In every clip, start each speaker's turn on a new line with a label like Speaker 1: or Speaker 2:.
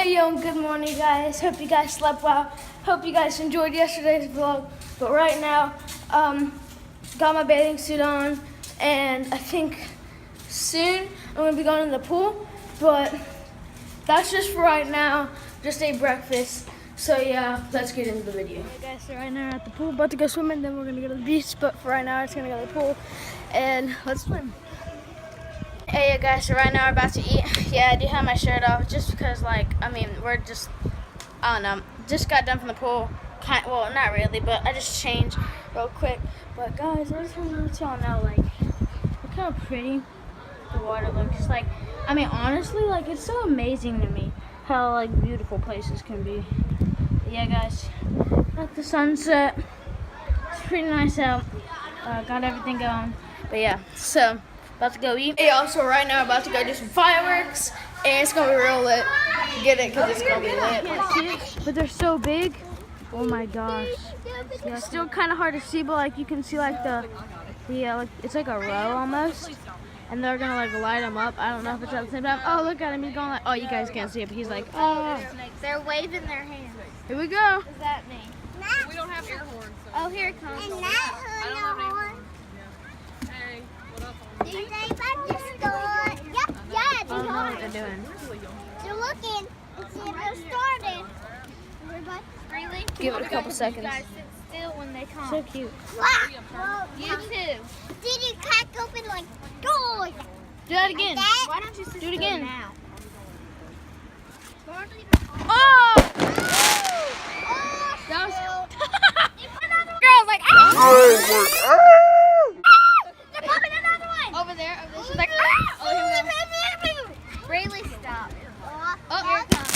Speaker 1: Hey yo, good morning guys. Hope you guys slept well. Hope you guys enjoyed yesterday's vlog. But right now, got my bathing suit on, and I think soon I'm gonna be going to the pool. But that's just for right now. Just ate breakfast. So yeah, let's get into the video. Hey guys, so right now we're at the pool, about to go swimming, then we're gonna go to the beach. But for right now, we're just gonna go to the pool and let's swim. Hey guys, so right now we're about to eat. Yeah, I do have my shirt off just because, we're just, I don't know, just got done from the pool. Well, not really, but I just changed real quick. But guys, I just want to let y'all know, look how pretty the water looks. Honestly, it's so amazing to me how, beautiful places can be. But yeah, guys, got the sunset. It's pretty nice out. Got everything going. But yeah, so about to go eat. Hey, also right now about to go do some fireworks, and it's gonna be real lit. Get it? Cause it's gonna be lit. I can't see it, but they're so big. Oh my gosh. Yeah, it's still kind of hard to see, but you can see it's like a row almost, and they're gonna light them up. I don't know if it's at the same time. Oh, look at him. He's going oh, you guys can't see it, but he's oh.
Speaker 2: They're waving their hands.
Speaker 1: Here we go.
Speaker 2: What does that mean?
Speaker 3: We don't have air horns. So.
Speaker 2: Oh, here it comes.
Speaker 3: I don't have any horns. Hey, what up?
Speaker 2: Did they back to school? Yep, yeah,
Speaker 1: I don't know what they're doing.
Speaker 2: They're looking and see if they're started. Everybody? Really?
Speaker 1: Give it a couple seconds.
Speaker 2: You guys sit still when they come.
Speaker 1: So cute.
Speaker 2: Wow. You too. Did you crack open doors?
Speaker 1: Do that again.
Speaker 2: Why don't you sit
Speaker 1: Do it
Speaker 2: still
Speaker 1: again.
Speaker 2: now?
Speaker 1: Oh! That was girls
Speaker 2: They're popping another one. Over there. She's like, oh, here we go. Rayleigh, stop. Oh, here it comes.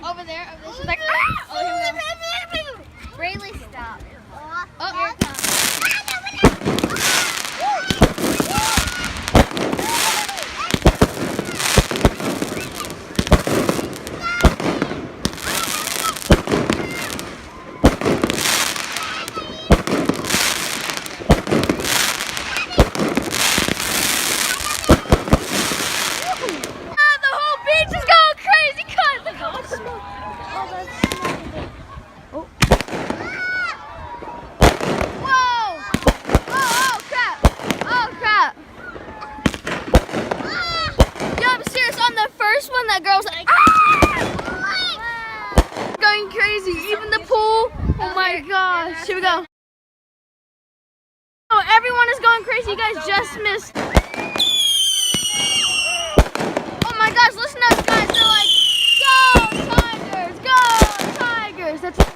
Speaker 2: Over there. She's like, oh, here we go. Rayleigh, stop. Oh, here it comes.
Speaker 1: That girl's going crazy. Even the pool. Oh my gosh. Here we go. Oh, everyone is going crazy. You guys just missed. Oh my gosh, listen to those guys. They're like, go Tigers, go Tigers. That's insane.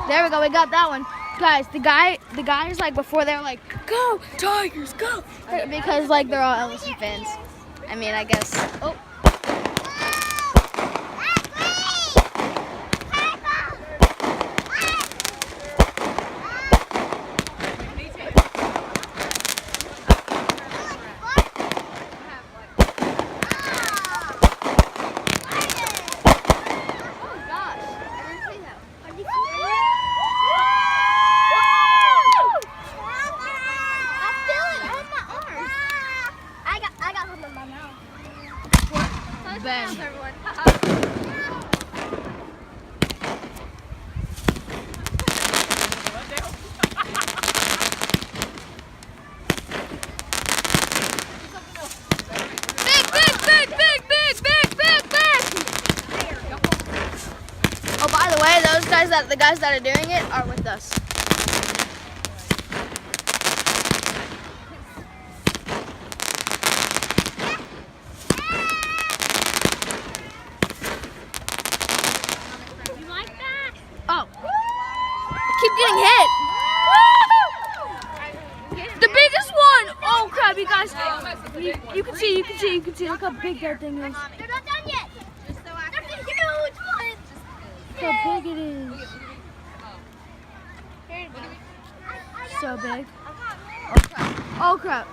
Speaker 1: There we go, we got that one. Guys, the guys before they're like, go Tigers, go! Because they're all LSU fans. I guess. Oh. Ben. Oh, by the way, the guys that are doing it are with us. Oh. Keep getting hit. The biggest one. Oh crap, you guys You can see. Look how big that thing is.
Speaker 2: They're not done yet. They're the huge ones.
Speaker 1: Look how big it is. So big. Oh crap.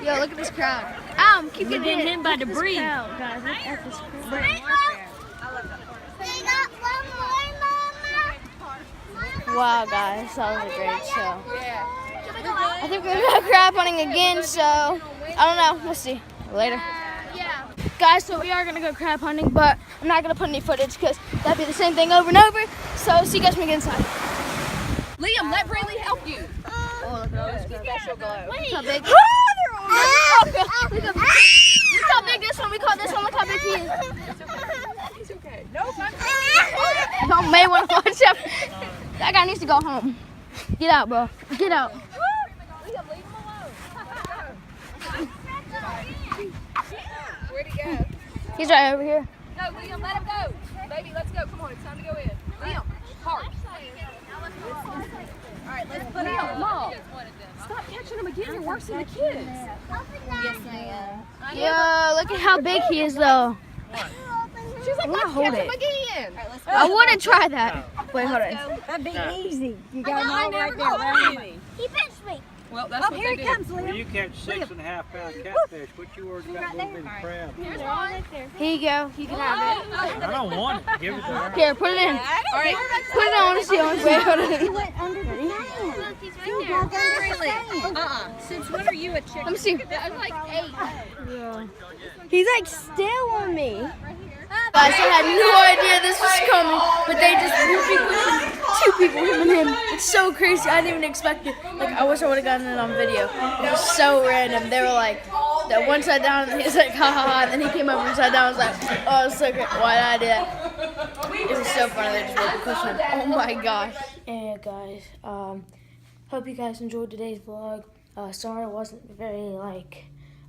Speaker 2: Yo, look at this crowd.
Speaker 1: Keep getting hit by debris. Guys, look at this crowd. Wow, guys, that was a great show. I think we're gonna go crab hunting again, so I don't know. We'll see later. Guys, so we are gonna go crab hunting, but I'm not gonna put any footage because that'd be the same thing over and over. So see you guys when we get inside.
Speaker 3: Liam, let Braylee help you.
Speaker 1: Oh, look at all this special glow. Look how big. Look how big this one. We caught this one. Look how big he is.
Speaker 3: It's okay. Nope.
Speaker 1: Y'all may want to watch out. That guy needs to go home. Get out, bro. Get out.
Speaker 3: Liam, leave him alone. Where'd he go?
Speaker 1: He's right over here.
Speaker 3: No, Liam, let him go. Baby, let's go. Come on, it's time to go in. Liam, hard. All right, let's put Liam, Mom. Stop catching him again. You're worse than the kids.
Speaker 1: Yeah, look at how big he is, though.
Speaker 3: She's like, let's
Speaker 1: hold
Speaker 3: catch
Speaker 1: it.
Speaker 3: him again.
Speaker 1: I want to try that. Wait, hold on.
Speaker 4: That'd be easy. You got him all right there. Right?
Speaker 2: He pinched me.
Speaker 3: Well, that's what
Speaker 4: Here
Speaker 3: they
Speaker 4: he
Speaker 3: do.
Speaker 4: comes,
Speaker 5: Well,
Speaker 4: Liam.
Speaker 5: you catch 6.5 pound catfish. What you worried about little bitty crab?
Speaker 1: Here you go. You can have it.
Speaker 5: I don't want it. Give it to her.
Speaker 1: Here, put it in.
Speaker 3: All right.
Speaker 1: Put it on. I want to see. Wait, hold on.
Speaker 4: He went under the sand.
Speaker 2: He's
Speaker 4: He walked under the sand.
Speaker 3: Since when are you a chicken?
Speaker 1: Let me see.
Speaker 2: I'm like 8.
Speaker 4: He's like still on me.
Speaker 1: Guys, I had no idea this was coming, but they just whooping pushing 2 people, him and him. It's so crazy. I didn't even expect it. Like, I wish I would have gotten it on video. It was so random. They were like, that one side down, and he was like, ha ha ha. And then he came over and side down. I was like, oh, it was so great. Why did I do that? It was so funny. They just whooping pushing him. Oh my gosh. And guys, hope you guys enjoyed today's vlog. Sorry it wasn't very, like,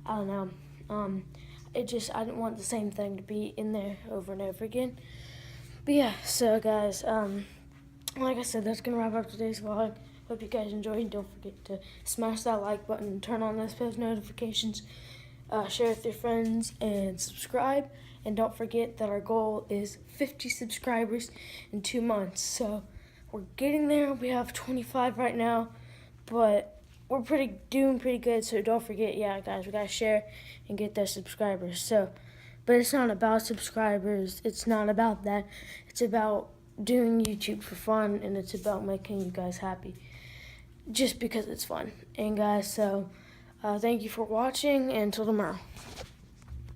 Speaker 1: I don't know. I didn't want the same thing to be in there over and over again. But yeah, so guys, like I said, that's gonna wrap up today's vlog. Hope you guys enjoyed. Don't forget to smash that like button, turn on those post notifications, share with your friends, and subscribe. And don't forget that our goal is 50 subscribers in 2 months. So we're getting there. We have 25 right now, but we're doing pretty good, so don't forget, yeah, guys, we gotta share and get those subscribers. So, but it's not about subscribers. It's not about that. It's about doing YouTube for fun, and it's about making you guys happy, just because it's fun. And guys, so thank you for watching, and until tomorrow.